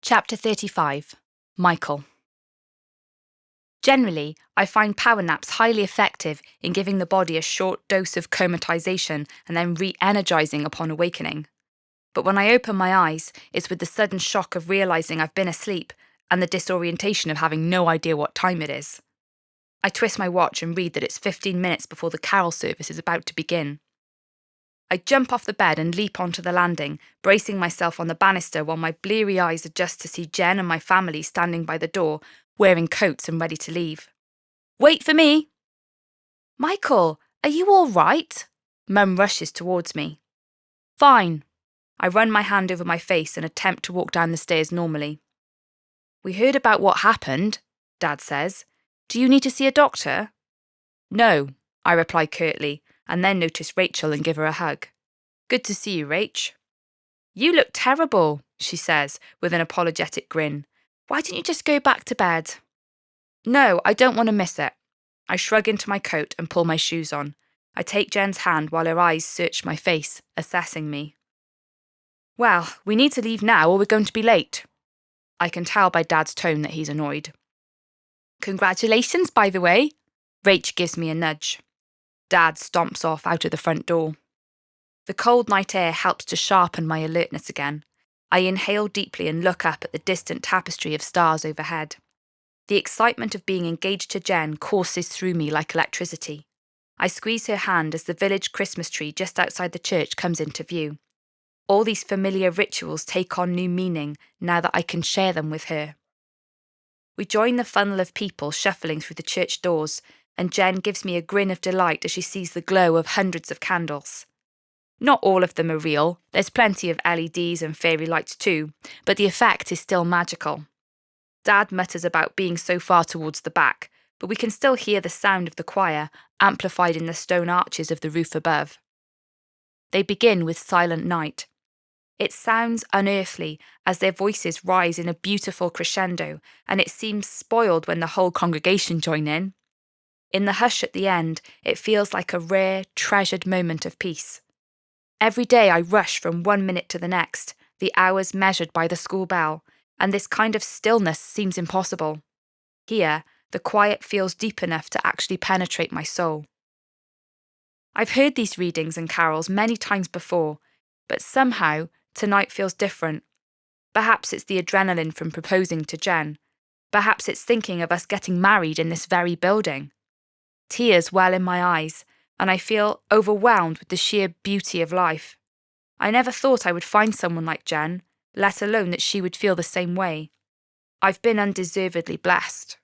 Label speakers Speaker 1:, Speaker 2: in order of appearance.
Speaker 1: Chapter 35. Michael. Generally, I find power naps highly effective in giving the body a short dose of comatization and then re-energizing upon awakening. But when I open my eyes, it's with the sudden shock of realizing I've been asleep and the disorientation of having no idea what time it is. I twist my watch and read that it's 15 minutes before the carol service is about to begin. I jump off the bed and leap onto the landing, bracing myself on the banister while my bleary eyes adjust to see Jen and my family standing by the door, wearing coats and ready to leave. "Wait for me!" "Michael, are you all right?" Mum rushes towards me. "Fine." I run my hand over my face and attempt to walk down the stairs normally. "We heard about what happened," Dad says. "Do you need to see a doctor?" "No," I reply curtly, and then notice Rachel and give her a hug. "Good to see you, Rach." "You look terrible," she says, with an apologetic grin. "Why didn't you just go back to bed?" "No, I don't want to miss it." I shrug into my coat and pull my shoes on. I take Jen's hand while her eyes search my face, assessing me. "Well, we need to leave now or we're going to be late." I can tell by Dad's tone that he's annoyed. "Congratulations, by the way." Rach gives me a nudge. Dad stomps off out of the front door. The cold night air helps to sharpen my alertness again. I inhale deeply and look up at the distant tapestry of stars overhead. The excitement of being engaged to Jen courses through me like electricity. I squeeze her hand as the village Christmas tree just outside the church comes into view. All these familiar rituals take on new meaning now that I can share them with her. We join the funnel of people shuffling through the church doors, and Jen gives me a grin of delight as she sees the glow of hundreds of candles. Not all of them are real, there's plenty of LEDs and fairy lights too, but the effect is still magical. Dad mutters about being so far towards the back, but we can still hear the sound of the choir, amplified in the stone arches of the roof above. They begin with Silent Night. It sounds unearthly as their voices rise in a beautiful crescendo, and it seems spoiled when the whole congregation join in. In the hush at the end, it feels like a rare, treasured moment of peace. Every day I rush from 1 minute to the next, the hours measured by the school bell, and this kind of stillness seems impossible. Here, the quiet feels deep enough to actually penetrate my soul. I've heard these readings and carols many times before, but somehow tonight feels different. Perhaps it's the adrenaline from proposing to Jen. Perhaps it's thinking of us getting married in this very building. Tears well in my eyes, and I feel overwhelmed with the sheer beauty of life. I never thought I would find someone like Jen, let alone that she would feel the same way. I've been undeservedly blessed.